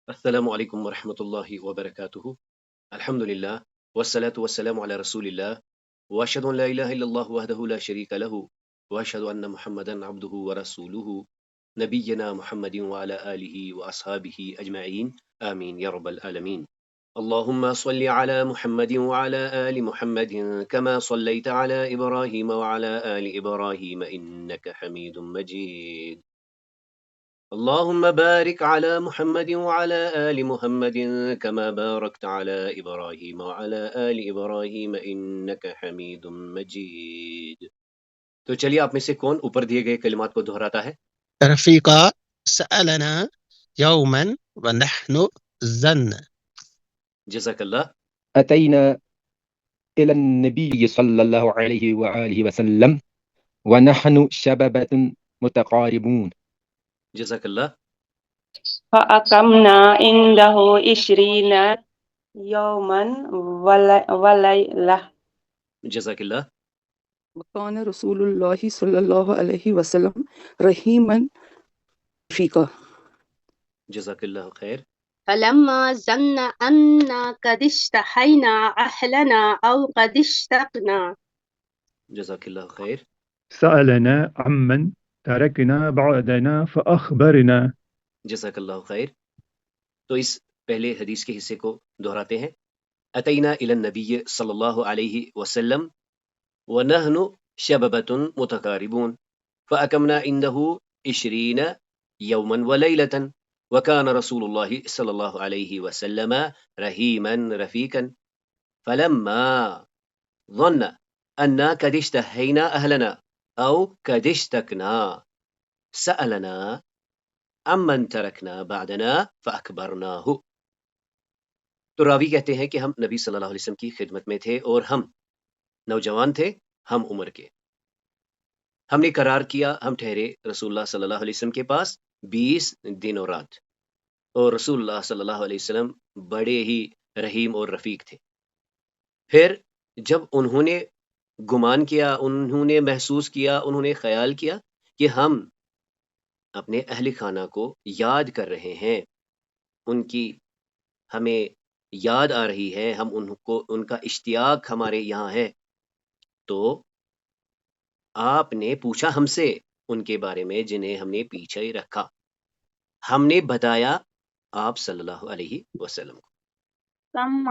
السلام علیکم ورحمۃ اللہ وبرکاتہ۔ الحمد للہ والصلاة والسلام علی رسول اللہ واشهد ان لا الہ الا اللہ وحدہ لا شریک له واشهد ان محمدا عبدہ ورسولہ نبینا محمد وعلى آلہ واصحابہ اجمعین آمین یا رب العالمین۔ اللہم صل علی محمد وعلى آل محمد كما صلیت علی ابراہیم وعلى آل ابراہیم انک حمید مجید۔ اللهم بارك على محمد وعلى آل محمد كما باركت على إبراهيم وعلى آل إبراهيم إنك حميد مجيد۔ تو چلیے آپ میں سے کون اوپر دیے گئے کلمات کو دہراتا ہے؟ رفيقا سألنا يوما ونحن زن جزاک اللہ۔ أتينا إلى النبي صلى الله عليه وآله وسلم ونحن شبابة متقاربون. جزاک اللہ۔ فأقمنا عنده 20 يوما وليلة. جزاک اللہ۔ وكان رسول الله صلى الله عليه وسلم رحيما رفيقا. جزاک اللہ خیر۔ فلما ظن أنا قد اشتهينا أهلنا أو قد اشتقنا. جزاک اللہ خیر۔ سألنا عمن تركنا بعدنا فأخبرنا. جزاک اللہ خیر۔ تو اس پہلے حدیث کے حصے کو دہراتے ہیں۔ اتینا الی النبی صلی اللہ علیہ وسلم ونحن شببة متقاربون فأقمنا عنده 20 يوما وليلة وكان رسول الله صلى الله عليه وسلم رحيما رفيقا فلما ظن أننا قد اشتهينا أهلنا أو قد اشتقنا سألنا عمن ترکنا بعدنا فاخبرناہ۔ تو راوی کہتے ہیں کہ ہم نبی صلی اللہ علیہ وسلم کی خدمت میں تھے اور ہم نوجوان تھے، ہم عمر کے۔ ہم نے قرار کیا، ہم ٹھہرے رسول اللہ صلی اللہ علیہ وسلم کے پاس 20 دن اور رات، اور رسول اللہ صلی اللہ علیہ وسلم بڑے ہی رحیم اور رفیق تھے۔ پھر جب انہوں نے گمان کیا، انہوں نے محسوس کیا، انہوں نے خیال کیا کہ ہم اپنے اہل خانہ کو یاد کر رہے ہیں، ان کی ہمیں یاد آ رہی ہے، ہم ان کا اشتیاق ہمارے یہاں ہے، تو آپ نے پوچھا ہم سے ان کے بارے میں جنہیں ہم نے پیچھے رکھا۔ ہم نے بتایا آپ صلی اللہ علیہ وسلم کو۔ ثم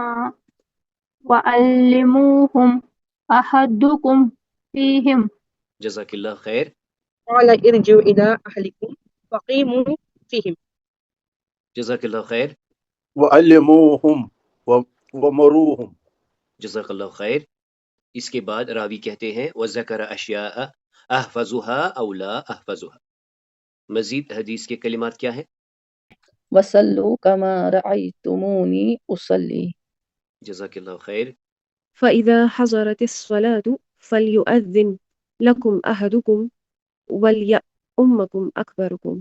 وعلموهم أحدكم فيهم. جزاک اللہ خیر۔ قال ارجعوا إلى أهلكم فقيموا فيهم. جزاک اللہ خیر۔ وعلموهم ومروهم. جزاک اللہ خیر۔ اس کے بعد راوی کہتے ہیں وذکر اشیاء احفظها او لا احفظها۔ مزید حدیث کے کلمات کیا ہیں؟ وصلوا كما رأيتموني أصلي. جزاک اللہ خیر۔ فإذا حضرت الصلاة فليؤذن لكم أحدكم وليؤمكم أكبركم.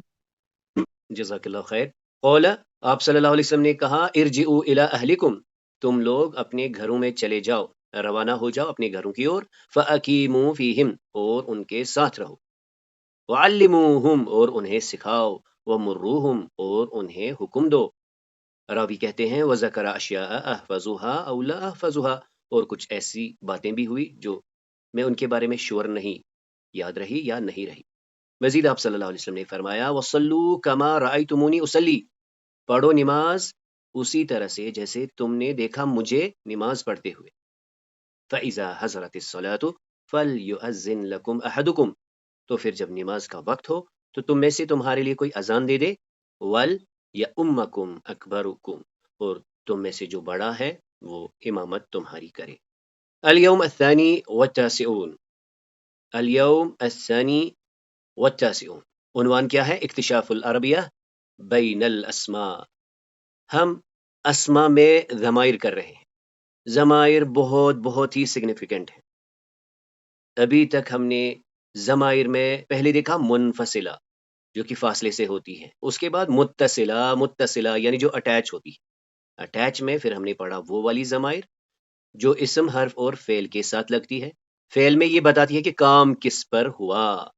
جزاک اللہ خیر۔ قول، آپ صلی اللہ علیہ وسلم نے کہا ارجعوا الی اہلکم، تم لوگ اپنے گھروں میں چلے جاؤ، روانہ ہو جاؤ اپنے گھروں کی اور فاقیموا فیہم، اور ان کے ساتھ رہو، وعلموہم، اور انہیں سکھاؤ، ومروہم، اور انہیں حکم دو۔ راوی کہتے ہیں وذکر اشیاء احفظها او لا احفظها، اور کچھ ایسی باتیں بھی ہوئی جو میں ان کے بارے میں شور نہیں، یاد رہی یا نہیں رہی۔ مزید آپ صلی اللہ علیہ وسلم نے فرمایا وصلوا کما رأیتمونی اصلی، پڑھو نماز اسی طرح سے جیسے تم نے دیکھا مجھے نماز پڑھتے ہوئے۔ فإذا حضرت الصلاة فليؤذن لكم أحدكم، تو پھر جب نماز کا وقت ہو تو تم میں سے تمہارے لیے کوئی اذان دے دے، وَلْيَؤُمَّكُمْ أَكْبَرُكُمْ، اور تم میں سے جو بڑا ہے وہ امامت تمہاری کرے۔ اليوم الثانی والتاسعون، اليوم الثانی والتاسعون، عنوان کیا ہے؟ اکتشاف العربیہ بین الاسماء۔ ہم اسماء میں ضمائر کر رہے ہیں۔ ضمائر بہت بہت ہی سگنیفیکنٹ ہیں۔ ابھی تک ہم نے ضمائر میں پہلے دیکھا منفصلہ جو کہ فاصلے سے ہوتی ہے، اس کے بعد متصلہ یعنی جو اٹیچ ہوتی ہے۔ اٹیچ میں پھر ہم نے پڑھا وہ والی ضمائر جو اسم، حرف اور فعل کے ساتھ لگتی ہے، فعل میں یہ بتاتی ہے کہ کام کس پر ہوا۔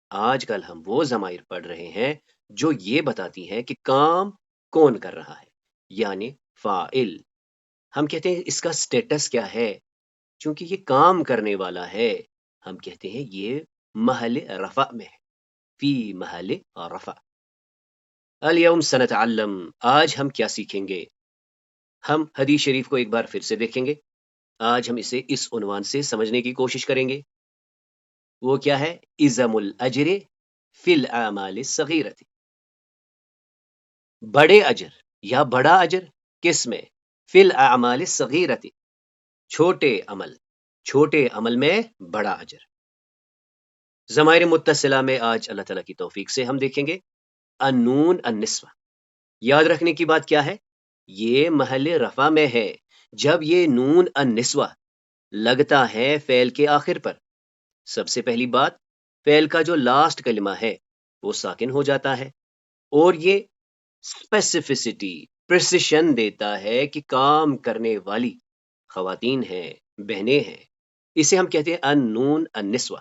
آج کل ہم وہ ضمائر پڑھ رہے ہیں جو یہ بتاتی ہیں کہ کام کون کر رہا ہے، یعنی فاعل. ہم کہتے ہیں اس کا سٹیٹس کیا ہے، چونکہ یہ کام کرنے والا ہے ہم کہتے ہیں یہ محل رفع میں ہے، فی محل رفع. الیوم سنتعلم، آج ہم کیا سیکھیں گے؟ ہم حدیث شریف کو ایک بار پھر سے دیکھیں گے. آج ہم اسے اس عنوان سے سمجھنے کی کوشش کریں گے. وہ کیا ہے؟ عظم الاجر فی الاعمال الصغیرۃ، بڑے اجر یا بڑا اجر کس میں؟ فی الاعمال الصغیرۃ، چھوٹے عمل میں بڑا اجر. ضمائر متصلہ میں آج اللہ تعالیٰ کی توفیق سے ہم دیکھیں گے النون النسوہ. یاد رکھنے کی بات کیا ہے؟ یہ محل رفع میں ہے جب یہ نون النسوہ لگتا ہے فعل کے آخر پر. سب سے پہلی بات، فعل کا جو لاسٹ کلمہ ہے وہ ساکن ہو جاتا ہے، اور یہ اسپیسیفسٹی، پریسیشن دیتا ہے کہ کام کرنے والی خواتین ہیں، بہنیں ہیں. اسے ہم کہتے ہیں النون النسوہ.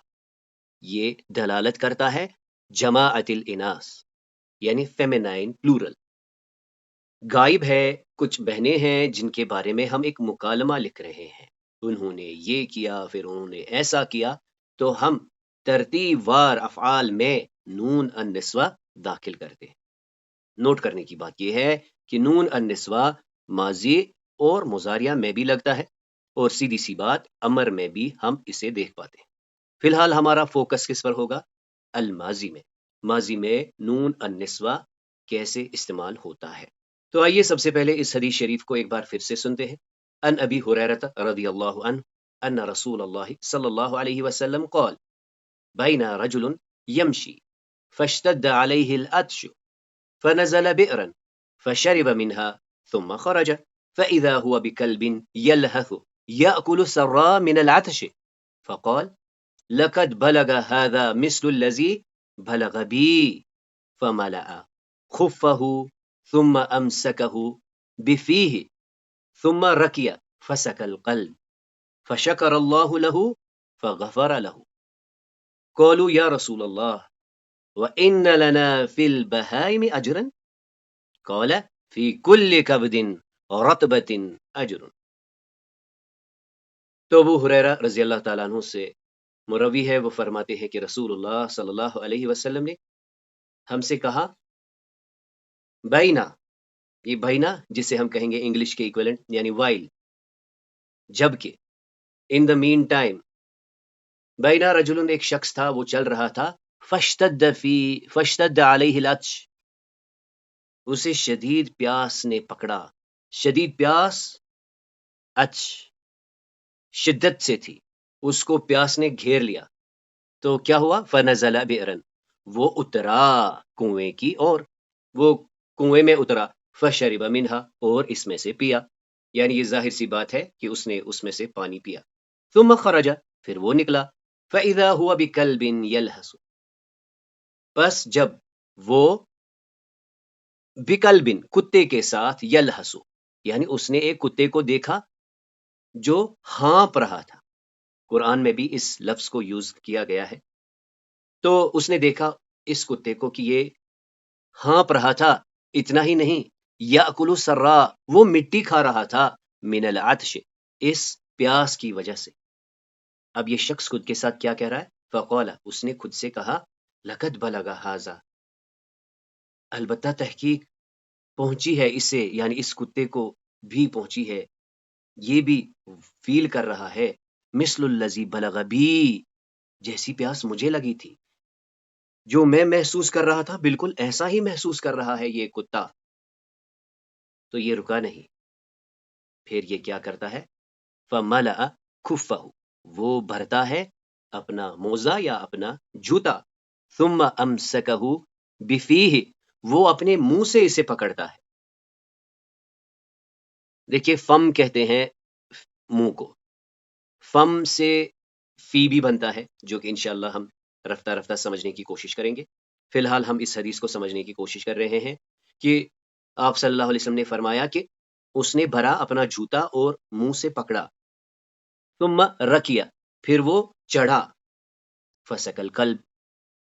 یہ دلالت کرتا ہے جماعت الاناث، یعنی فیمینائن پلورل. غائب ہے کچھ بہنیں ہیں جن کے بارے میں ہم ایک مکالمہ لکھ رہے ہیں، انہوں نے یہ کیا، پھر انہوں نے ایسا کیا، تو ہم ترتیب وار افعال میں نون النسوہ داخل کرتے ہیں. نوٹ کرنے کی بات یہ ہے کہ نون النسوہ ماضی اور مضارعہ میں بھی لگتا ہے، اور سیدھی سی بات امر میں بھی ہم اسے دیکھ پاتے ہیں. فی الحال ہمارا فوکس کس پر ہوگا؟ الماضی میں. ماضی میں نون النسوہ کیسے استعمال ہوتا ہے؟ تو آئیے سب سے پہلے اس حدیث شریف کو ایک بار پھر سے سنتے ہیں. ان ابی ہریرہ رضی اللہ عنہ ان رسول اللہ صلی اللہ علیہ وسلم قال بین رجل یمشی فاشتد علیہ العطش فنزل بئرا فشرب منها ثم خرج فإذا هو بكلب يلهث يأكل سراء من العطش فقال لقد بلغ هذا مثل الذي بلغ بي فملأ خفه ثم أمسكه بفيه ثم ركي فسك القلب فشكر الله له فغفر له. قالوا يا رسول الله وإن لنا في البهائم أجرا؟ قال في كل كبد رطبة أجر. تو ابو ہریرہ رضی اللہ تعالیٰ عنہ سے مروی ہے، وہ فرماتے ہیں کہ رسول اللہ صلی اللہ علیہ وسلم نے ہم سے کہا، بینا، یہ بینا جسے ہم کہیں گے انگلش کے ایکویلنٹ یعنی وائل، جبکہ، ان دا مین ٹائم. بینا رجل ایک شخص تھا، وہ چل رہا تھا، فاشتد علیہ العطش، اسے شدید پیاس نے پکڑا. شدید پیاس، عطش شدت سے تھی، اس کو پیاس نے گھیر لیا. تو کیا ہوا؟ فنزل بئرا، وہ اترا کنویں کی، اور وہ کنویں میں اترا. فشرب منہا، اور اس میں سے پیا، یعنی یہ ظاہر سی بات ہے کہ اس نے اس میں سے پانی پیا. ثم خرج، پھر وہ نکلا. فإذا هو بكلب يلهث، پس جب وہ بکلب، کتے کے ساتھ، یلہس، یعنی اس نے ایک کتے کو دیکھا جو ہانپ رہا تھا. قرآن میں بھی اس لفظ کو یوز کیا گیا ہے. تو اس نے دیکھا اس کتے کو کہ یہ ہانپ رہا تھا. اتنا ہی نہیں، یأکل السراء، وہ مٹی کھا رہا تھا، من العطش، اس پیاس کی وجہ سے. اب یہ شخص خود کے ساتھ کیا کہہ رہا ہے؟ فقال، اس نے خود سے کہا، لقد بلغ ھذا، البتہ تحقیق پہنچی ہے اسے، یعنی اس کتے کو بھی پہنچی ہے، یہ بھی فیل کر رہا ہے، مثل الذی بلغ بی، جیسی پیاس مجھے لگی تھی، جو میں محسوس کر رہا تھا بالکل ایسا ہی محسوس کر رہا ہے یہ کتا. تو یہ رکا نہیں، پھر یہ کیا کرتا ہے؟ فملأ خفہ، وہ بھرتا ہے اپنا موزہ یا اپنا جوتا. ثم امسکہ بفیہ، وہ اپنے منہ سے اسے پکڑتا ہے. دیکھیے، فم کہتے ہیں منہ کو، فم سے فی بھی بنتا ہے، جو کہ انشاءاللہ ہم رفتہ رفتہ سمجھنے کی کوشش کریں گے. فی الحال ہم اس حدیث کو سمجھنے کی کوشش کر رہے ہیں کہ آپ صلی اللہ علیہ وسلم نے فرمایا کہ اس نے بھرا اپنا جوتا اور منہ سے پکڑا. ثم رکیا، پھر وہ چڑھا. فسک القلب،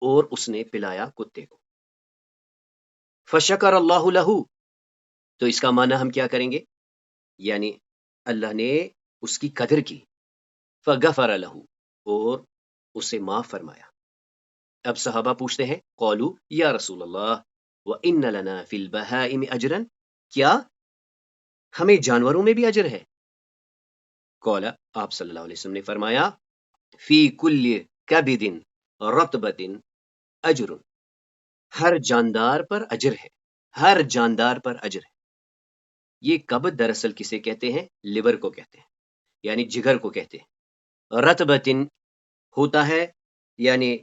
اور اس نے پلایا کتے کو. فشکر اللہ لہ، تو اس کا معنی ہم کیا کریں گے؟ یعنی اللہ نے اس کی قدر کی، فغفر لہ، اور اسے معاف فرمایا۔ اب صحابہ پوچھتے ہیں قالوا یا رسول اللہ وَإِنَّ لَنَا فِي الْبَهَائِمِ أَجْرًا، کیا ہمیں جانوروں میں بھی اجر ہے؟ قال، آپ صلی اللہ علیہ وسلم نے فرمایا فی کل کبد رطبۃ اجر، ہر جاندار پر اجر ہے، ہر جاندار پر اجر ہے۔ یہ کبد دراصل کسے کہتے ہیں؟ لیور کو کہتے ہیں، یعنی جگر کو کہتے ہیں۔ رطبۃ ہوتا ہے یعنی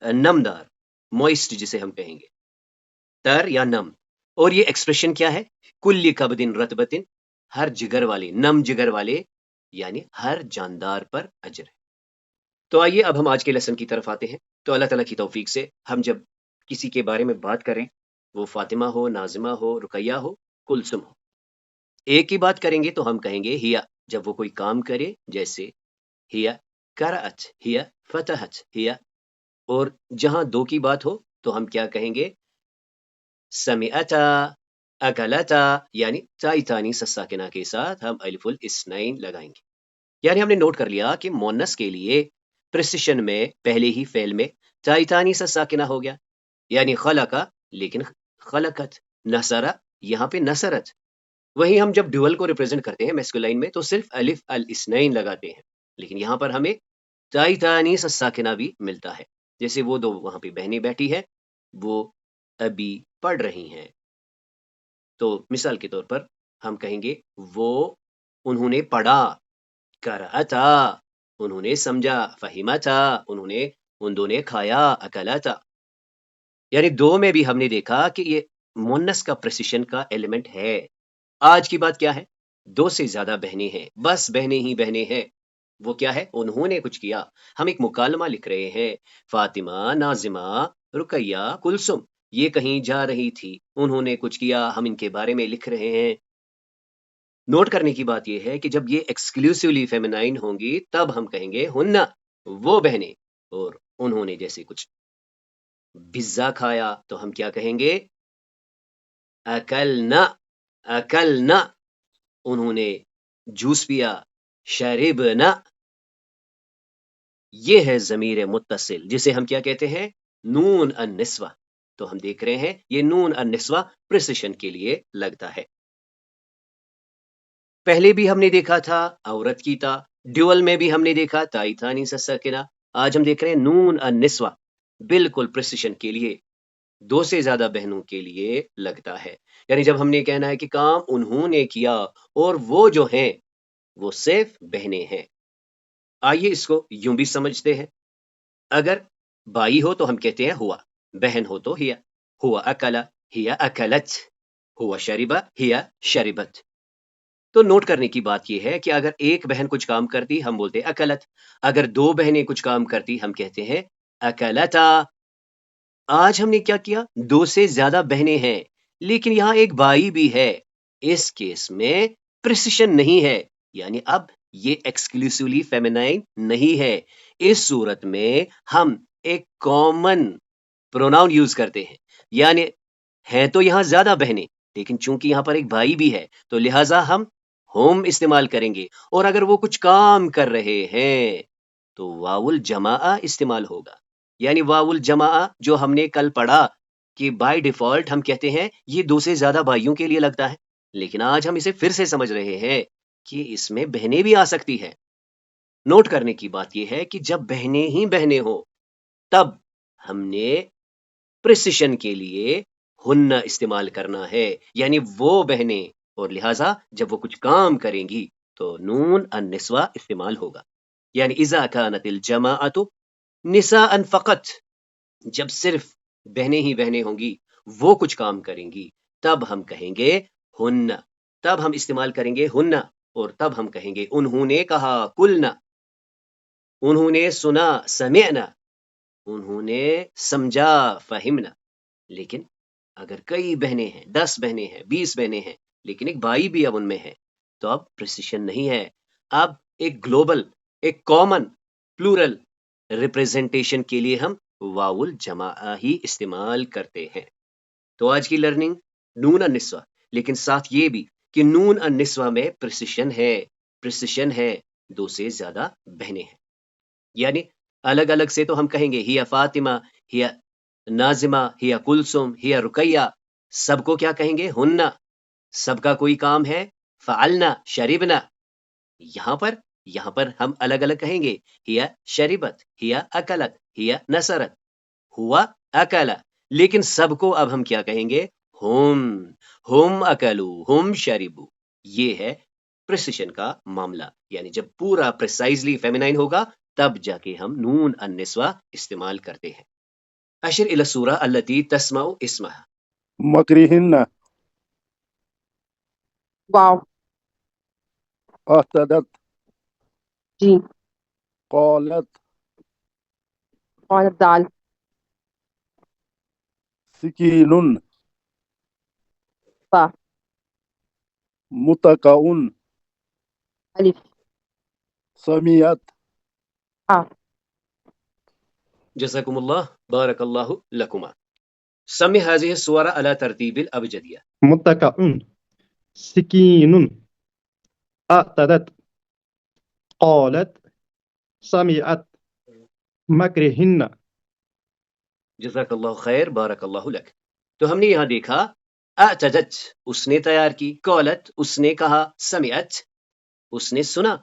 نمدار، موئسٹ جسے ہم کہیں گے، تر یا نم۔ اور یہ ایکسپریشن کیا ہے؟ کل کبد رطبۃ، ہر جگر والے، نم جگر والے، یعنی ہر جاندار پر اجر ہے۔ تو آئیے اب ہم آج کے لیسن کی طرف آتے ہیں۔ تو اللہ تعالیٰ کی توفیق سے ہم جب کسی کے بارے میں بات کریں، وہ فاطمہ ہو، ناظمہ ہو، رقیہ ہو، کلثم ہو، ایک ہی بات کریں گے تو ہم کہیں گے ہیا، جب وہ کوئی کام کرے، جیسے ہیا قرأت، ہیا فتحت، ہیا۔ اور جہاں دو کی بات ہو تو ہم کیا کہیں گے؟ سمعتا، اکلتا، یعنی تائی تانی ساکنہ کے ساتھ ہم الف الاثنین لگائیں گے۔ یعنی ہم نے نوٹ کر لیا کہ مونس کے لیے پریسیشن میں پہلے ہی فعل میں تائی تانی ساکنہ ہو گیا، یعنی خلقہ، لیکن خلقت، نصرہ، یہاں پہ نصرت۔ وہیں ہم جب ڈوئل کو ریپرزینٹ کرتے ہیں میسکولائن میں تو صرف الف الاثنین لگاتے ہیں، لیکن یہاں پر ہمیں تائی تانی ساکنہ بھی ملتا ہے۔ جیسے وہ دو وہاں پہ بہنیں بیٹھی ہیں، وہ ابھی پڑھ رہی ہیں، تو مثال کے طور پر ہم کہیں گے وہ انہوں نے پڑھا، قرأتا انہوں نے سمجھا، فہمتا انہوں نے، ان دو نے کھایا، اکلاتا۔ یعنی دو میں بھی ہم نے دیکھا کہ یہ مونس کا پریسیشن کا ایلیمنٹ ہے۔ آج کی بات کیا ہے؟ دو سے زیادہ بہنیں ہیں، بس بہنیں ہی بہنیں ہیں۔ وہ کیا ہے؟ انہوں نے کچھ کیا۔ ہم ایک مکالمہ لکھ رہے ہیں، فاطمہ، ناظمہ، رقیہ، کلثم یہ کہیں جا رہی تھی، انہوں نے کچھ کیا، ہم ان کے بارے میں لکھ رہے ہیں۔ نوٹ کرنے کی بات یہ ہے کہ جب یہ ایکسکلوسیولی فیمینائن ہوں گی تب ہم کہیں گے ہننا، وہ بہنیں، اور انہوں نے جیسے کچھ پزا کھایا تو ہم کیا کہیں گے؟ اکلنا، اکلنا انہوں نے جوس پیا، شربنا۔ یہ ہے ضمیر متصل جسے ہم کیا کہتے ہیں؟ نون النسوہ۔ تو ہم دیکھ رہے ہیں یہ نون النسوہ پریسیشن کے لیے لگتا ہے۔ پہلے بھی ہم نے دیکھا تھا عورت کی تا، ڈیول میں بھی ہم نے دیکھا تائی تانی ساکنہ۔ آج ہم دیکھ رہے ہیں نون النسوہ، بالکل پریسیشن کے لیے، دو سے زیادہ بہنوں کے لیے لگتا ہے۔ یعنی جب ہم نے کہنا ہے کہ کام انہوں نے کیا اور وہ جو ہیں وہ صرف بہنیں ہیں۔ آئیے اس کو یوں بھی سمجھتے ہیں، اگر بائی ہو تو ہم کہتے ہیں ہوا، بہن ہو تو ہیا، ہوا اکلا، ہیا اکلت، ہوا شربا، ہیا شربت۔ تو نوٹ کرنے کی بات یہ ہے کہ اگر ایک بہن کچھ کام کرتی ہم بولتے اکلت، اگر دو بہنیں کچھ کام کرتی ہم کہتے ہیں اکلتا۔ آج ہم نے کیا کیا؟ دو سے زیادہ بہنیں ہیں لیکن یہاں ایک بھائی بھی ہے، اس کیس میں پریسیشن نہیں ہے، یعنی اب یہ ایکسکلوسیولی فیمینائن نہیں ہے۔ اس صورت میں ہم ایک کامن پروناؤن یوز کرتے ہیں، یعنی ہیں تو یہاں زیادہ بہنیں لیکن چونکہ یہاں پر ایک بھائی بھی ہے تو لہٰذا ہم ہوم استعمال کریں گے، اور اگر وہ کچھ کام کر رہے ہیں تو واو الجماعہ استعمال ہوگا۔ یعنی واو الجماعہ جو ہم نے کل پڑھا کہ بائی ڈیفالٹ ہم کہتے ہیں یہ دو سے زیادہ بھائیوں کے لیے لگتا ہے، لیکن آج ہم اسے پھر سے سمجھ رہے ہیں کہ اس میں بہنیں بھی آ سکتی ہیں۔ نوٹ کرنے کی بات یہ ہے کہ جب بہنیں ہی بہنیں ہو تب ہم نے پریسیشن کے لیے ہن استعمال کرنا ہے، یعنی وہ بہنیں، اور لہٰذا جب وہ کچھ کام کریں گی تو نون النسوہ استعمال ہوگا۔ یعنی اذا كانت الجماعۃ نساء فقط، جب صرف بہنیں ہی بہنیں ہوں گی، وہ کچھ کام کریں گی، تب ہم کہیں گے ہن، تب ہم استعمال کریں گے ہن، اور تب ہم کہیں گے انہوں نے کہا قلنا، انہوں نے سنا سمعنا، انہوں نے سمجھا فہمنا۔ لیکن اگر کئی بہنیں ہیں، 10 بہنیں ہیں، 20 بہنیں ہیں، لیکن ایک بھائی بھی اب ان میں ہے تو اب پریسیشن نہیں ہے، اب ایک گلوبل، ایک کامن پلورل ریپریزنٹیشن کے لیے ہم واو الجماعہ ہی استعمال کرتے ہیں۔ تو آج کی لرننگ نون النسوہ لیکن ساتھ یہ بھی کہ نون النسوہ میں پریسیشن ہے 2 سے زیادہ بہنیں ہیں، یعنی الگ الگ سے تو ہم کہیں گے ہی فاطمہ، ہی نازمہ، ہی کلثوم، ہی رقیہ، سب کو کیا کہیں گے؟ ہننا، سب کا کوئی کام ہے، فعلنا، شربنا۔ یہاں پر ہم الگ الگ کہیں گے، ہی شربت، ہی اکلت، ہی نصرت، ہوا اکلا، لیکن سب کو اب ہم کیا کہیں گے؟ ہم اکلو، ہم شربو۔ یہ ہے پریسیشن کا معاملہ، یعنی جب پورا پریسائزلی فیمینائن ہوگا تب جا کے ہم نون النسوہ استعمال کرتے ہیں۔ اشر الی السورہ التي تسمع اسمها۔ مکرہن، واو اعتدت، جیم قالت، قالت دال سکین، فا متکئن، الف سمیعت۔ ہا جزاکم اللہ، بارک اللہ لکما۔ سمی هذه السورة على ترتیب الابجدیہ۔ متکئن، سکین، اعتدت، قالت، سمعت، مکرہن۔ جزاک اللہ خیر، بارک اللہ لک۔ تو ہم نے یہاں دیکھا اعتدت اس نے تیار کی، قالت اس نے کہا، سمعت اس نے سنا۔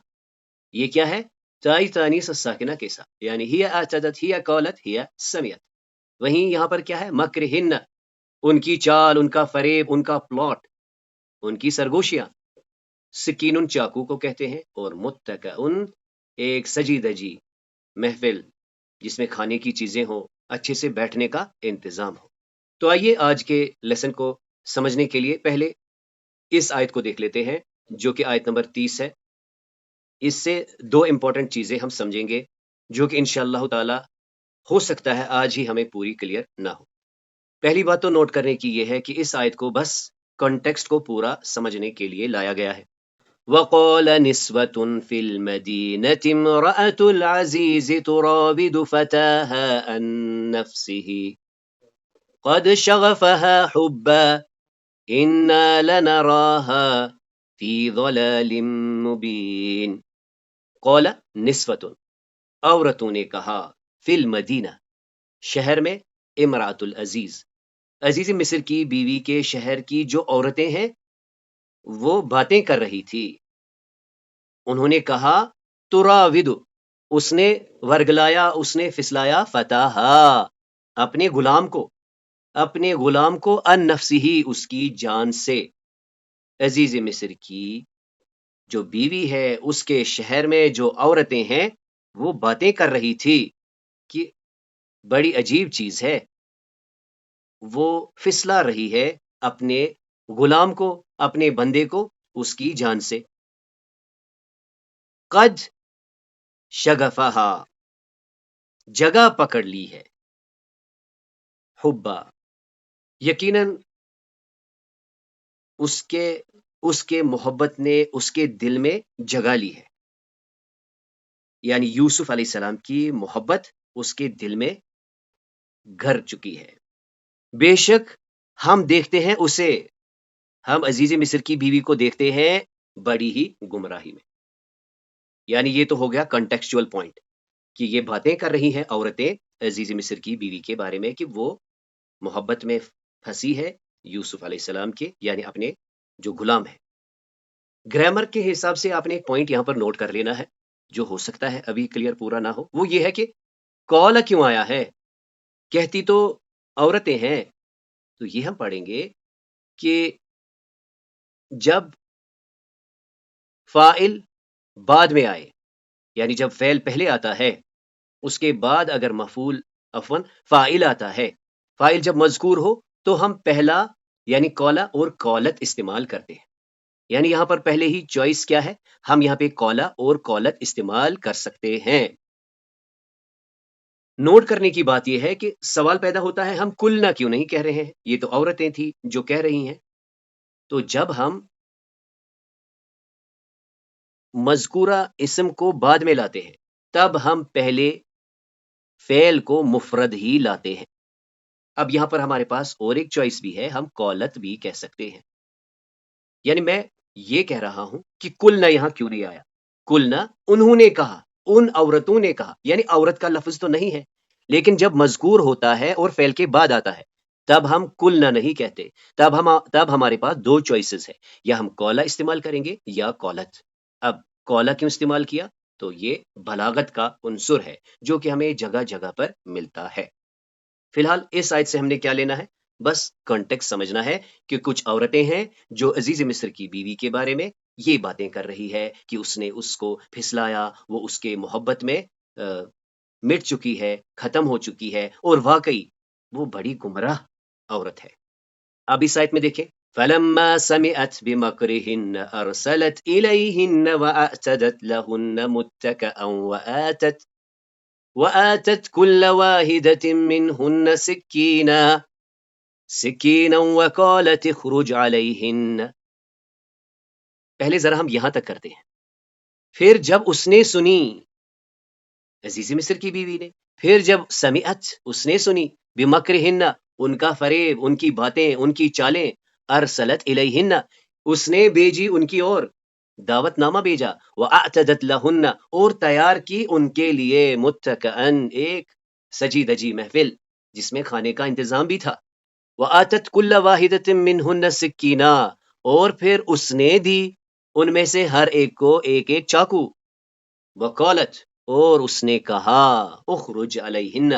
یہ کیا ہے؟ تائی تانیث الساکنہ کے ساتھ، یعنی ہی اعتدت، ہی قالت، ہی سمعت۔ وہیں یہاں پر کیا ہے؟ مکرہن، ان کی چال، ان کا فریب، ان کا پلاٹ، ان کی سرگوشیاں۔ سکین چاقو کو کہتے ہیں، اور متکئن ایک سجی دجی محفل جس میں کھانے کی چیزیں ہوں، اچھے سے بیٹھنے کا انتظام ہو۔ تو آئیے آج کے لیسن کو سمجھنے کے لیے پہلے اس آیت کو دیکھ لیتے ہیں جو کہ آیت نمبر 30 ہے۔ اس سے 2 امپورٹنٹ چیزیں ہم سمجھیں گے جو کہ انشاءاللہ تعالی ہو سکتا ہے آج ہی ہمیں پوری کلیئر نہ ہو۔ پہلی بات تو نوٹ کرنے کی یہ ہے کہ اس آیت کو بس کانٹیکسٹ کو پورا سمجھنے کے لیے لایا گیا ہے۔ وَقَالَ نِسْوَةٌ فِي الْمَدِينَةِ امْرَأَةُ الْعَزِيزِ تُرَاوِدُ فَتَاهَا عَن نَّفْسِهِ قَدْ شَغَفَهَا حُبًّا إِنَّا لَنَرَاهَا فِي ضَلَالٍ مُّبِينٍ۔ قَالَ نِسْوَةٌ عورتوں نے کہا، فی المدینہ شہر میں، امرأۃ العزیز عزیز مصر کی بیوی کے شہر کی جو عورتیں ہیں وہ باتیں کر رہی تھی۔ انہوں نے کہا تراود، اس نے ورگلایا، اس نے پھسلایا، فتاہا اپنے غلام کو ان نفسہ اس کی جان سے۔ عزیز مصر کی جو بیوی ہے اس کے شہر میں جو عورتیں ہیں وہ باتیں کر رہی تھی کہ بڑی عجیب چیز ہے، وہ پھسلا رہی ہے اپنے غلام کو، اپنے بندے کو اس کی جان سے۔ قد شغفہا جگہ پکڑ لی ہے، حبا یقیناً اس کے محبت نے اس کے دل میں جگہ لی ہے، یعنی یوسف علیہ السلام کی محبت اس کے دل میں گھر چکی ہے۔ بے شک ہم دیکھتے ہیں اسے، ہم عزیز مصر کی بیوی کو دیکھتے ہیں بڑی ہی گمراہی میں۔ یعنی یہ تو ہو گیا کنٹیکسچول پوائنٹ کہ یہ باتیں کر رہی ہیں عورتیں عزیز مصر کی بیوی کے بارے میں کہ وہ محبت میں پھنسی ہے یوسف علیہ السلام کے، یعنی اپنے جو غلام ہے۔ گرامر کے حساب سے آپ نے ایک پوائنٹ یہاں پر نوٹ کر لینا ہے جو ہو سکتا ہے ابھی کلیئر پورا نہ ہو، وہ یہ ہے کہ کال کیوں آیا ہے؟ کہتی تو عورتیں ہیں، تو یہ ہم پڑھیں گے کہ جب فاعل بعد میں آئے، یعنی جب فعل پہلے آتا ہے اس کے بعد اگر مفعول فاعل آتا ہے، فاعل جب مذکور ہو تو ہم پہلا یعنی قولا اور قولت استعمال کرتے ہیں۔ یعنی یہاں پر پہلے ہی چوائس کیا ہے؟ ہم یہاں پہ قولا اور قولت استعمال کر سکتے ہیں۔ نوٹ کرنے کی بات یہ ہے کہ سوال پیدا ہوتا ہے ہم کلنا کیوں نہیں کہہ رہے ہیں؟ یہ تو عورتیں تھیں جو کہہ رہی ہیں۔ تو جب ہم مذکورہ اسم کو بعد میں لاتے ہیں تب ہم پہلے فعل کو مفرد ہی لاتے ہیں۔ اب یہاں پر ہمارے پاس اور ایک چوائس بھی ہے، ہم قولت بھی کہہ سکتے ہیں۔ یعنی میں یہ کہہ رہا ہوں کہ کلنا یہاں کیوں نہیں آیا؟ کلنا انہوں نے کہا، ان عورتوں نے کہا، یعنی عورت کا لفظ تو نہیں ہے، لیکن جب مذکور ہوتا ہے اور فعل کے بعد آتا ہے تب ہم کلنا نہیں کہتے، تب ہمارے پاس دو چوائسز ہے، یا ہم کولا استعمال کریں گے یا کولت۔ اب کولا کیوں استعمال کیا؟ تو یہ بلاغت کا عنصر ہے جو کہ ہمیں جگہ جگہ پر ملتا ہے۔ فی الحال اس آیت سے ہم نے کیا لینا ہے؟ بس کانٹیکس سمجھنا ہے کہ کچھ عورتیں ہیں جو عزیز مصر کی بیوی کے بارے میں یہ باتیں کر رہی ہے کہ اس نے اس کو پھسلایا، وہ اس کے محبت میں مٹ چکی ہے، ختم ہو چکی ہے، اور واقعی وہ بڑی گمراہ عورت ہے۔ اب اس آیت میں دیکھیں، فَلَمَّا سَمِعَتْ بِمَكْرِهِنَّ أَرْسَلَتْ إِلَيْهِنَّ وَأَعْتَدَتْ لَهُنَّ مُتَّكَأً وَآتَتْ كُلَّ وَاحِدَةٍ مِّنْهُنَّ سِكِّينًا وَقَالَتِ اخْرُجْ عَلَيْهِنَّ۔ پہلے ذرا ہم یہاں تک کرتے ہیں۔ پھر جب اس نے سنی، عزیز مصر کی بیوی نے، پھر جب سمعت اس نے سنی، بمکرہن ان کا فریب، ان کی باتیں، ان کی چالیں، ارسلت الیہن اس نے بھیجی ان کی اور، دعوت نامہ بھیجا، واعتدت لہن اور تیار کی ان کے لیے، متکئن ایک سجی دجی محفل جس میں کھانے کا انتظام بھی تھا، وآتت کل واحدۃ منہن سکینہ اور پھر اس نے دی ان میں سے ہر ایک کو ایک ایک چاقو، وقالت اور اس نے کہا، اخرج علیہن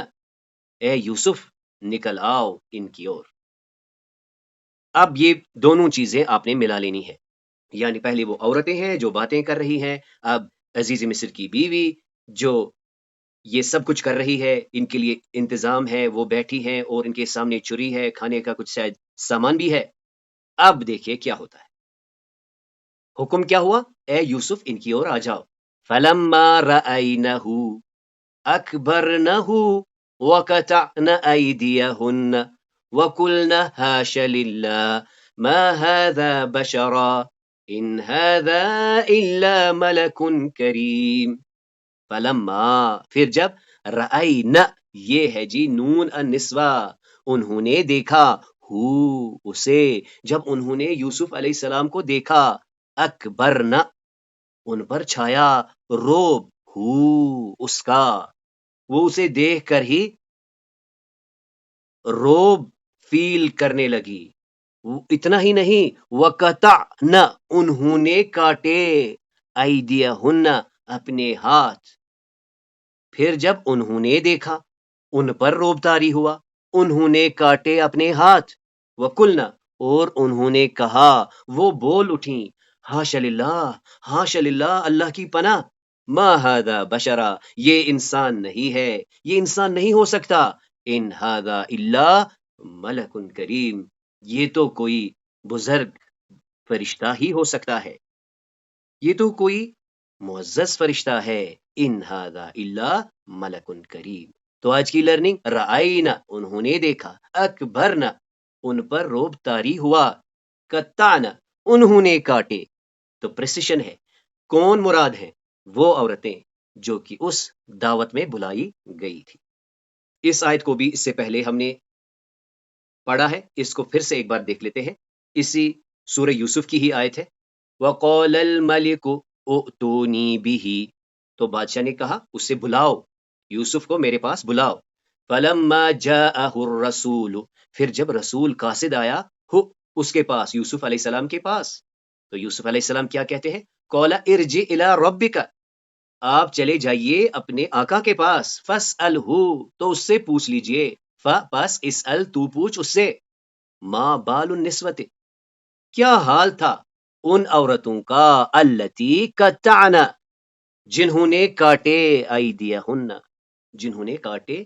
اے یوسف نکل آؤ ان کی اور۔ اب یہ دونوں چیزیں آپ نے ملا لینی ہے، یعنی پہلے وہ عورتیں ہیں جو باتیں کر رہی ہیں، اب عزیز مصر کی بیوی جو یہ سب کچھ کر رہی ہے، ان کے لیے انتظام ہے، وہ بیٹھی ہیں اور ان کے سامنے چری ہے، کھانے کا کچھ شاید سامان بھی ہے۔ اب دیکھیے کیا ہوتا ہے، حکم کیا ہوا، اے یوسف ان کی اور آ جاؤ۔ فلما رأینہ اکبرنہ وقطعن ایدیہن وقلن حاش للہ ما هذا بشرا ان هذا الا ملک کریم۔ فلما پھر جب، رأینا یہ ہے جی نون النسوہ، انہوں نے دیکھا، ہو اسے، جب انہوں نے یوسف علیہ السلام کو دیکھا، اکبرنا ان پر چھایا روب، ہو اس کا، وہ اسے دیکھ کر ہی روب فیل کرنے لگی۔ اتنا ہی نہیں، وقطعنا انہوں نے کاٹے، ایدیہن اپنے ہاتھ۔ پھر جب انہوں نے دیکھا، ان پر روب طاری ہوا، انہوں نے کاٹے اپنے ہاتھ، وقلنا اور انہوں نے کہا، وہ بول اٹھیں، حاش للہ، حاش للہ، اللہ کی پناہ، ما ھذا بشرا یہ انسان نہیں ہے، یہ انسان نہیں ہو سکتا، ان ھذا الا ملک کریم یہ تو کوئی بزرگ فرشتہ ہی ہو سکتا ہے، یہ تو کوئی معزز فرشتہ ہے، ان ھذا الا ملک کریم۔ تو آج کی لرننگ، رأینا انہوں نے دیکھا، اکبرنا ان پر روب طاری ہوا، قطعنا انہوں نے کاٹے۔ تو پریسیشن ہے، کون مراد ہے؟ وہ عورتیں جو کہ اس دعوت میں بلائی گئی تھی۔ اس آیت کو بھی اس سے پہلے ہم نے پڑھا ہے، اس کو پھر سے ایک بار دیکھ لیتے ہیں، اسی سورہ یوسف کی ہی آیت ہے، وَقَالَ الْمَلِكُ اُؤْتُونِي بِهِ تو بادشاہ نے کہا اس سے بلاؤ، یوسف کو میرے پاس بلاؤ۔ فَلَمَّا جَاءَهُ الرَّسُولُ پھر جب رسول قاصد آیا، اس کے پاس، یوسف علیہ السلام کے پاس، تو یوسف علیہ السلام کیا کہتے ہیں، قَالَ ارْجِعْ إِلَىٰ رَبِّكَ آپ چلے جائیے اپنے آقا کے پاس، فَاسْأَلْهُ تو اس سے پوچھ لیجئے، پس اسأل تو پوچھ اس سے، ما بال النسوۃ کیا حال تھا ان عورتوں کا، التی قطعنا جنہوں نے کاٹے، ایدیہن جنہوں نے کاٹے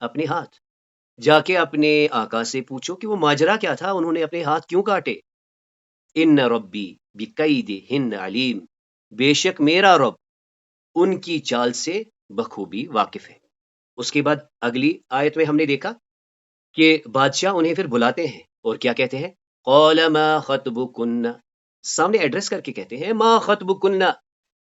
اپنے ہاتھ۔ جا کے اپنے آقا سے پوچھو کہ وہ ماجرا کیا تھا، انہوں نے اپنے ہاتھ کیوں کاٹے۔ ان ربی بکیدہن علیم بے شک میرا رب ان کی چال سے بخوبی واقف ہے۔ اس کے بعد اگلی آیت میں ہم نے دیکھا کہ بادشاہ انہیں پھر بلاتے ہیں اور کیا کہتے ہیں، قال ما خطبکن سامنے ایڈریس کر کے کہتے ہیں، ما خطبکن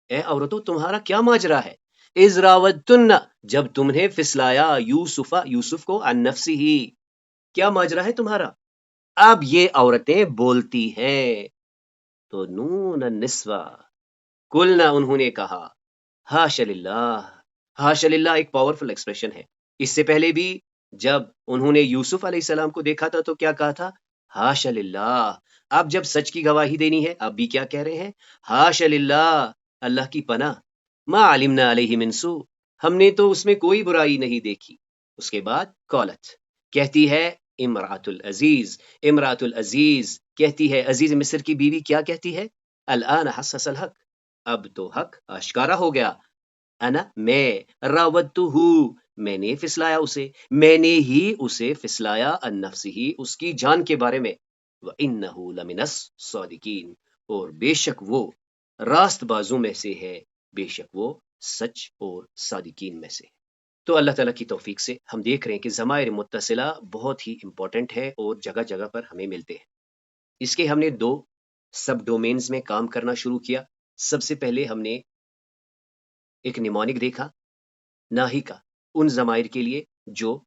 اے عورتوں تمہارا کیا ماجرا ہے، اذ راودتن جب تم نے پھسلایا یوسف کو عن نفسی ہی کیا ماجرا ہے تمہارا۔ اب یہ عورتیں بولتی ہیں، تو نون النسوہ، قلنا انہوں نے کہا، حاشا للہ. حاشا للہ ایک پاورفل ایکسپریشن ہے. اس سے پہلے بھی جب انہوں نے یوسف علیہ السلام کو دیکھا تھا تو کیا کہا تھا؟ حاشا للہ. اب جب سچ کی گواہی دینی ہے اب بھی کیا کہہ رہے ہیں؟ حاشا للہ، اللہ کی پناہ. ما علمنا علیہ من سوء، ہم نے تو اس میں کوئی برائی نہیں دیکھی. اس کے بعد قالت، کہتی ہے امرأۃ العزیز. امرأۃ العزیز کہتی ہے، عزیز مصر کی بیوی کیا کہتی ہے؟ الآن حسس الحق، اب تو حق آشکارا ہو گیا. انا میں، راودتہ میں نے پھسلایا اسے، میں نے ہی اسے پھسلایا، عن نفسہ اس کی جان کے بارے میں. وَإِنَّهُ لَمِنَ الصَّادِقِينَ، اور بے شک وہ راست بازوں میں سے ہے، بے شک وہ سچ اور صادقین میں سے. تو اللہ تعالیٰ کی توفیق سے ہم دیکھ رہے ہیں کہ ضمائر متصلہ بہت ہی امپورٹنٹ ہے اور جگہ جگہ پر ہمیں ملتے ہیں. اس کے ہم نے 2 سب ڈومینز میں کام کرنا شروع کیا. سب سے پہلے ہم نے ایک نیمونک دیکھا، ناہیکا، ان ضمائر کے لیے جو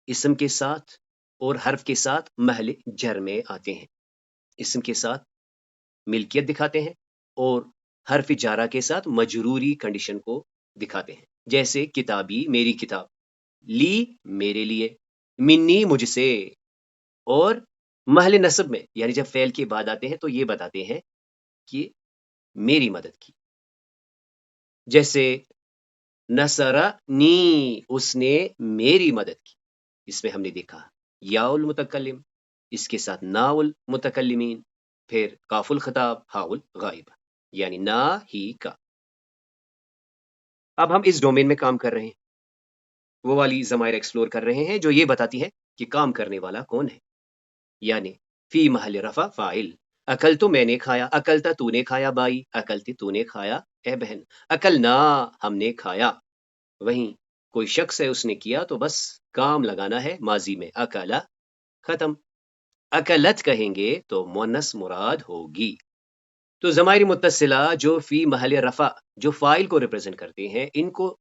اسم کے ساتھ اور حرف کے ساتھ محل جر میں آتے ہیں، اسم کے ساتھ ملکیت دکھاتے ہیں اور حرف جارہ کے ساتھ مجروری کنڈیشن کو دکھاتے ہیں. جیسے کتابی، میری کتاب، لی میرے لیے، منی مجھ سے. اور محل نصب میں یعنی جب فعل کے بعد آتے ہیں تو یہ بتاتے ہیں کہ میری مدد کی. جیسے نصرنی، اس نے میری مدد کی. اس میں ہم نے دیکھا یا المتکلم، اس کے ساتھ نا المتکلمین، پھر کاف الخطاب، ہا الغائب، یعنی نا ہی کا. اب ہم اس ڈومین میں کام کر رہے ہیں، وہ والی ضمائر ایکسپلور کر رہے ہیں جو یہ بتاتی ہے کہ کام کرنے والا کون ہے. یعنی فی محل رفع فاعل، اکل تو میں نے کھایا، اکلتا تو نے کھایا بائی، اکلتی تو نے کھایا اے بہن، اکلنا ہم نے کھایا. وہیں کوئی شخص ہے اس نے کیا تو بس کام لگانا ہے ماضی میں، اکلا ختم. اکلت کہیں گے تو مؤنث مراد ہوگی. تو ضمائر متصلہ جو فی محل رفع جو فاعل کو ریپرزینٹ کرتے ہیں، ان کو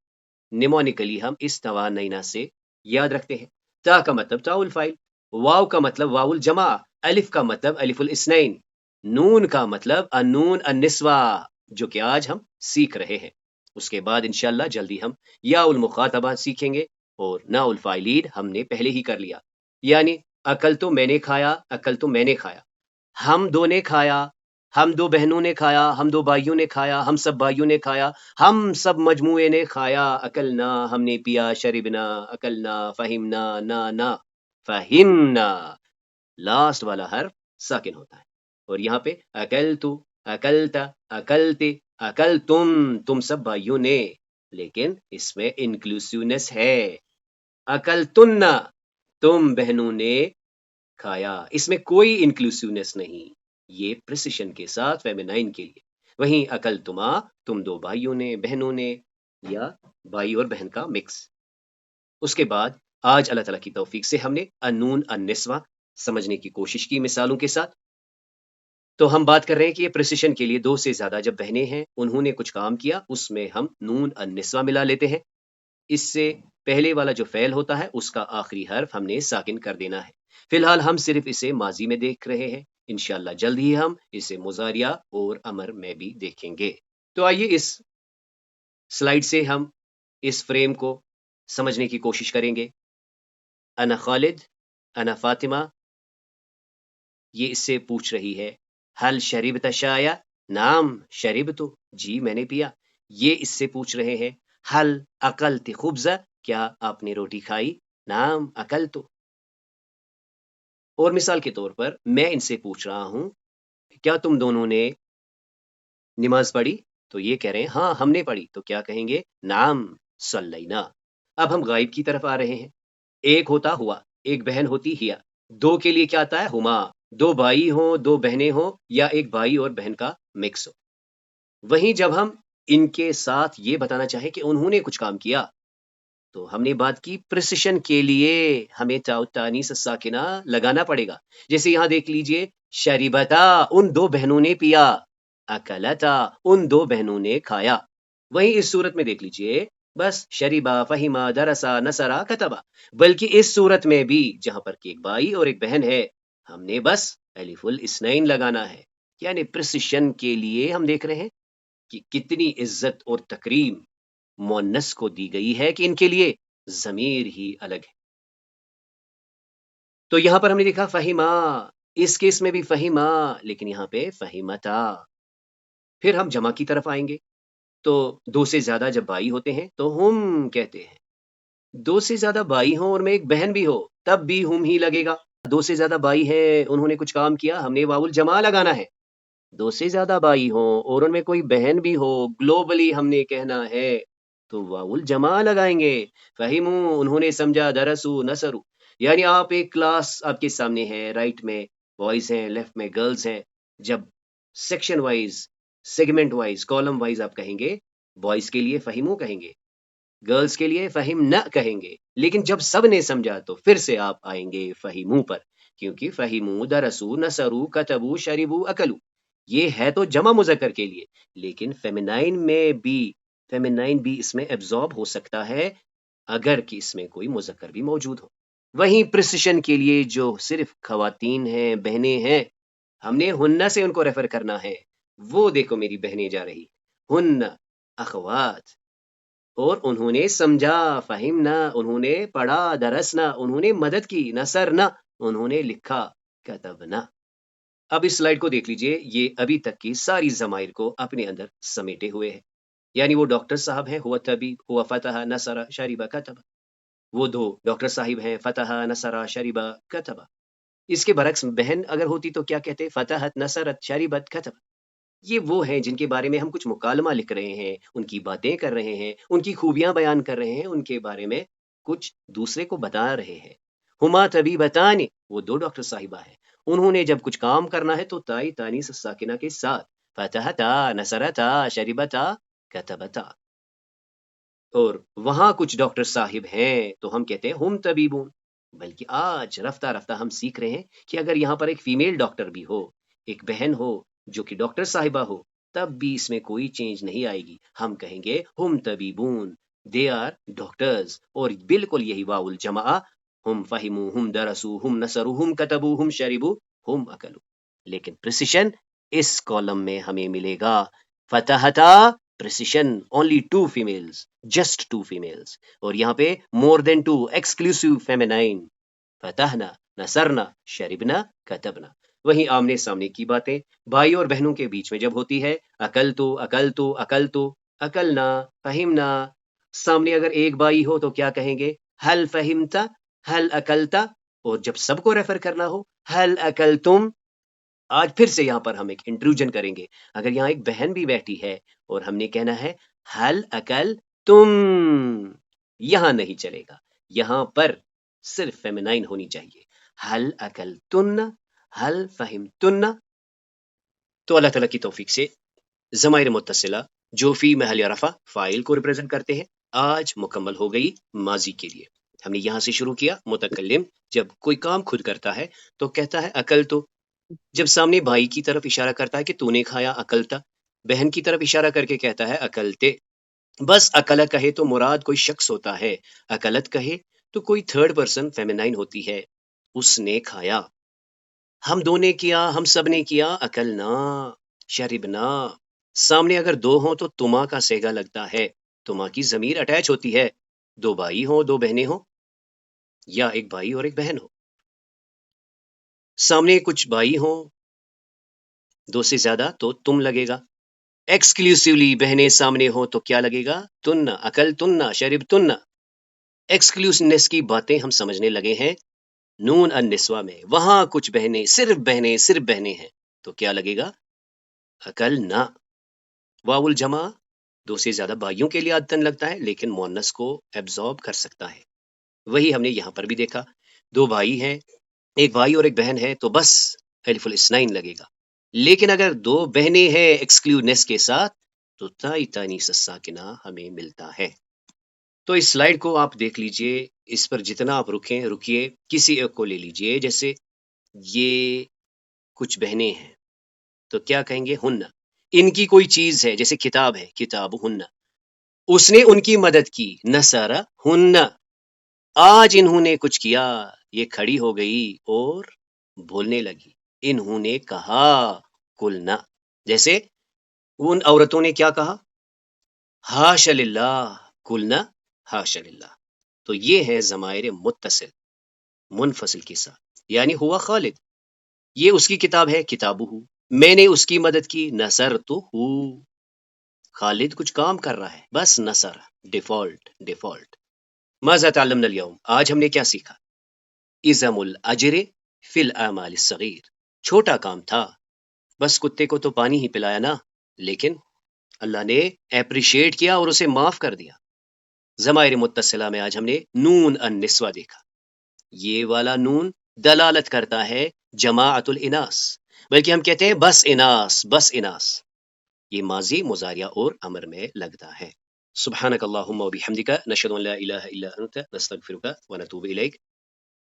نیمونیکلی ہم اس توانینا سے یاد رکھتے ہیں. تا کا مطلب تا الفاعل، واو کا مطلب واو الجمع، الف کا مطلب الف الاثنین، نون کا مطلب النون النسوہ، جو کہ آج ہم سیکھ رہے ہیں. اس کے بعد انشاءاللہ جلدی ہم یا المخاطبہ سیکھیں گے، اور نا الفاعلین ہم نے پہلے ہی کر لیا. یعنی اکل تو میں نے کھایا، اکل تو میں نے کھایا، ہم دو نے کھایا، ہم 2 بہنوں نے کھایا، ہم 2 بھائیوں نے کھایا، ہم سب بھائیوں نے کھایا، ہم سب مجموعے نے کھایا. اکلنا ہم نے پیا، شربنا اکلنا، فہمنا نا فہمنا. لاسٹ والا حرف ساکن ہوتا ہے. اور یہاں پہ اکلتو، اکلتا، اکلتے، اکل تم سب بھائیوں نے، لیکن اس میں انکلوسیونیس ہے. اکلتن، تم بہنوں نے کھایا، اس میں کوئی انکلوسیونیس نہیں، یہ پریسیشن کے ساتھ فیمینائن کے لیے. وہیں اکل تما، تم 2 بھائیوں نے، بہنوں نے، یا بھائی اور بہن کا مکس. اس کے بعد آج اللہ تعالیٰ کی توفیق سے ہم نے النون النسوہ سمجھنے کی کوشش کی مثالوں کے ساتھ. تو ہم بات کر رہے ہیں کہ یہ پریسیشن کے لیے 2 سے زیادہ جب بہنیں ہیں، انہوں نے کچھ کام کیا، اس میں ہم نون النسوہ ملا لیتے ہیں. اس سے پہلے والا جو فعل ہوتا ہے اس کا آخری حرف ہم نے ساکن کر دینا ہے. فی الحال ہم صرف اسے ماضی میں دیکھ رہے ہیں، انشاءاللہ جلد ہی ہم اسے مضارعہ اور امر میں بھی دیکھیں گے. تو آئیے اس سلائیڈ سے ہم اس فریم کو سمجھنے کی کوشش کریں گے. انا خالد، انا فاطمہ، یہ اس سے پوچھ رہی ہے حل شربت شایا، نام شربت، جی میں نے پیا. یہ اس سے پوچھ رہے ہیں حل اکلت خبز، کیا آپ نے روٹی کھائی، نام اکلت. اور مثال کے طور پر میں ان سے پوچھ رہا ہوں کیا تم دونوں نے نماز پڑھی، تو یہ کہہ رہے ہیں ہاں ہم نے پڑھی، تو کیا کہیں گے؟ نام صلینا. اب ہم غائب کی طرف آ رہے ہیں. ایک ہوتا ہوا، ایک بہن ہوتی ہیا، 2 کے لیے کیا آتا ہے؟ ہما. 2 بھائی ہوں، 2 بہنیں ہوں، یا ایک بھائی اور بہن کا مکس ہو. وہیں جب ہم ان کے ساتھ یہ بتانا چاہیں کہ انہوں نے کچھ کام کیا، تو ہم نے بات کی پریسیشن کے لیے ہمیں تانیث ساکنہ لگانا پڑے گا. جیسے یہاں دیکھ لیجئے، شریبتا، ان 2 بہنوں نے پیا، اکلتا، ان 2 بہنوں نے کھایا. وہیں اس صورت میں دیکھ لیجئے، بس شریبا، فہیما، درسا، نصرا، کتبا. بلکہ اس صورت میں بھی جہاں پر کہ ایک بھائی اور ایک بہن ہے، ہم نے بس الف الاثنین لگانا ہے. یعنی پریسیشن کے لیے ہم دیکھ رہے ہیں کہ کتنی عزت اور تکریم مؤنث کو دی گئی ہے کہ ان کے لیے ضمیر ہی الگ ہے. تو یہاں پر ہم نے دیکھا فہیما، اس کیس میں بھی فہیما، لیکن یہاں پہ فہیمتا. پھر ہم جمع کی طرف آئیں گے تو دو سے زیادہ جب بھائی ہوتے ہیں تو ہم کہتے ہیں. دو سے زیادہ بھائی ہوں اور میں ایک بہن بھی ہو تب بھی ہم ہی لگے گا. دو سے زیادہ بھائی ہیں، انہوں نے کچھ کام کیا، ہم نے واو الجماع لگانا ہے. دو سے زیادہ بھائی ہوں اور ان میں کوئی بہن بھی ہو، گلوبلی ہم نے کہنا ہے تو واو الجماع لگائیں گے. فہمو، انہوں نے سمجھا، درسو، نصرو. یعنی آپ ایک کلاس آپ کے سامنے ہے، رائٹ میں بوائز ہیں، لیفٹ میں گرلز ہیں. جب section wise, segment wise, column wise آپ کہیں گے، بوائز کے لیے فہمو کہیں گے، گرلز کے لیے فہم نہ کہیں گے. لیکن جب سب نے سمجھا تو پھر سے آپ آئیں گے فہمو پر، کیونکہ فہمو، درسو، نصرو، کتبو، شربو، اکلو یہ ہے تو جمع مذکر کے لیے، لیکن فیمینائن بھی اس میں ایبزارب ہو سکتا ہے اگر کہ اس میں کوئی مذکر بھی موجود ہو. وہیں پریسیشن کے لیے جو صرف خواتین ہیں، بہنیں ہیں، ہم نے ہن سے ان کو ریفر کرنا ہے. وہ دیکھو میری بہنیں جا رہی، ہن اخوات، اور انہوں نے سمجھا، فہمنا، انہوں نے پڑھا، درسنا، انہوں نے مدد کی، نصرنا، انہوں نے لکھا، کتبنا. اب اس سلائیڈ کو دیکھ لیجئے، یہ ابھی تک کی ساری ضمائر کو اپنے اندر سمیٹے ہوئے ہے. یعنی وہ ڈاکٹر صاحب ہیں، ہوا طبیب، ہوا فتح، نصر، شریبہ، کتبہ. وہ دو ڈاکٹر صاحب ہیں، فتح، نصر، شریبہ، کتبہ. اس کے برعکس بہن اگر ہوتی تو کیا کہتے؟ فتحت، نصرت، شریبت، کتبہ. یہ وہ ہیں جن کے بارے میں ہم کچھ مکالمہ لکھ رہے ہیں، ان کی باتیں کر رہے ہیں، ان کی خوبیاں بیان کر رہے ہیں، ان کے بارے میں کچھ دوسرے کو بتا رہے ہیں. ہما طبیبتان، وہ دو ڈاکٹر صاحبہ ہیں، انہوں نے جب کچھ کام کرنا ہے تو تائی تانیث ساکنہ کے ساتھ، فتحتا، نصرتا، شریبتا، کتبتا. اور وہاں کچھ ڈاکٹر صاحب ہیں تو ہم کہتے ہیں ہم طبیبون. بلکہ آج رفتہ رفتہ ہم سیکھ رہے ہیں کہ اگر یہاں پر ایک فیمیل ڈاکٹر بھی ہو، ایک بہن ہو جو کہ ڈاکٹر صاحبہ ہو، تب بھی اس میں کوئی چینج نہیں آئے گی. ہم کہیں گے ہم طبیبون، دے آر ڈاکٹرز. اور بالکل یہی واو الجماع، ہم فہمو، ہم درسو، ہم نصرو، ہم کتبو، ہم شربو، ہم اکلو. لیکن پریسیشن اس کالم میں ہمیں ملے گا فتحتا، precision only 2 females, just 2 females. اور یہاں پہ more than 2 exclusive feminine، فتحنا، نصرنا، شربنا، کتبنا. وہیں آمنے سامنے کی باتیں بھائی اور بہنوں کے بیچ میں جب ہوتی ہے، اکلتو، اکلتو، اکلتو، اکلنا، فہمنا. سامنے اگر ایک بھائی ہو تو کیا کہیں گے؟ حل فہمتا، حل اکلتا. اور جب سب کو ریفر کرنا ہو، حل اکلتم. آج پھر سے یہاں پر ہم ایک انٹروژن کریں گے. اگر یہاں ایک بہن بھی بیٹھی ہے اور ہم نے کہنا ہے حل اکل تم، یہاں نہیں چلے گا. یہاں پر صرف فیمینائن ہونی چاہیے. حل اکل تن، حل فہم تن. تو اللہ تعالیٰ کی توفیق سے ضمائر متصلہ جو فی محل رفع فاعل کو ریپرزینٹ کرتے ہیں آج مکمل ہو گئی ماضی کے لیے. ہم نے یہاں سے شروع کیا. متکلم جب کوئی کام خود کرتا ہے تو کہتا ہے اکل تو. جب سامنے بھائی کی طرف اشارہ کرتا ہے کہ تو نے کھایا، اکلتا. بہن کی طرف اشارہ کر کے کہتا ہے اکلتے. بس اکلا کہے تو مراد کوئی شخص ہوتا ہے، اکلت کہے تو کوئی تھرڈ پرسن فیمینائن ہوتی ہے. اس نے کھایا، ہم دو نے کیا، ہم سب نے کیا، اکلنا، شربنا. سامنے اگر دو ہوں تو تما کا سیگا لگتا ہے، تما کی ضمیر اٹیچ ہوتی ہے. دو بھائی ہوں، دو بہنیں ہوں، یا ایک بھائی اور ایک بہن ہو. سامنے کچھ بھائی ہوں، دو سے زیادہ تو تم لگے گا. ایکسکلوسیولی بہنیں سامنے ہو تو کیا لگے گا؟ تن، اکل تن، شرب تن. ایکسکلوسنس کی باتیں ہم سمجھنے لگے ہیں نون النسوہ میں. وہاں کچھ بہنیں، صرف بہنیں ہیں تو کیا لگے گا؟ اکل نہ. واو الجمع دو سے زیادہ بھائیوں کے لیے عادتاً لگتا ہے لیکن مؤنث کو ایبزارب کر سکتا ہے. وہی ہم نے یہاں پر بھی دیکھا. دو بھائی ہیں، ایک بھائی اور ایک بہن ہے تو بس الف الاثنین لگے گا. لیکن اگر دو بہنیں ہیں ایکسکلوڈنس کے ساتھ تو تائی تانیث الساکنہ ہمیں ملتا ہے. تو اس سلائیڈ کو آپ دیکھ لیجئے، اس پر جتنا آپ رکیے، کسی ایک کو لے لیجئے. جیسے یہ کچھ بہنیں ہیں تو کیا کہیں گے؟ ہن. ان کی کوئی چیز ہے، جیسے کتاب ہے، کتاب ہن. اس نے ان کی مدد کی، نصر ہن. آج انہوں نے کچھ کیا، یہ کھڑی ہو گئی اور بولنے لگی. انہوں نے کہا قلنا، جیسے ان عورتوں نے کیا کہا، حاش للہ قلنا حاش للہ. تو یہ ہے ضمائر متصل منفصل کے ساتھ، یعنی ہوا خالد، یہ اس کی کتاب ہے کتابہ، میں نے اس کی مدد کی نصرتہ، خالد کچھ کام کر رہا ہے، بس نصر ڈیفالٹ. ماذا تعلمنا اليوم، آج ہم نے کیا سیکھا، عظم الاجر فی الاعمال الصغیر، چھوٹا کام تھا، بس کتے کو تو پانی ہی پلایا نا، لیکن اللہ نے اپریشیٹ کیا اور اسے معاف کر دیا. ضمائر متصلہ میں آج ہم نے نون النسوہ دیکھا، یہ والا نون دلالت کرتا ہے جماعت الاناس، بلکہ ہم کہتے ہیں بس اناس، یہ ماضی مضارعہ اور امر میں لگتا ہے. سبحانک اللہم و بحمدک، نشہد ان لا الہ الا انت، نستغفرک و نتوب الیک.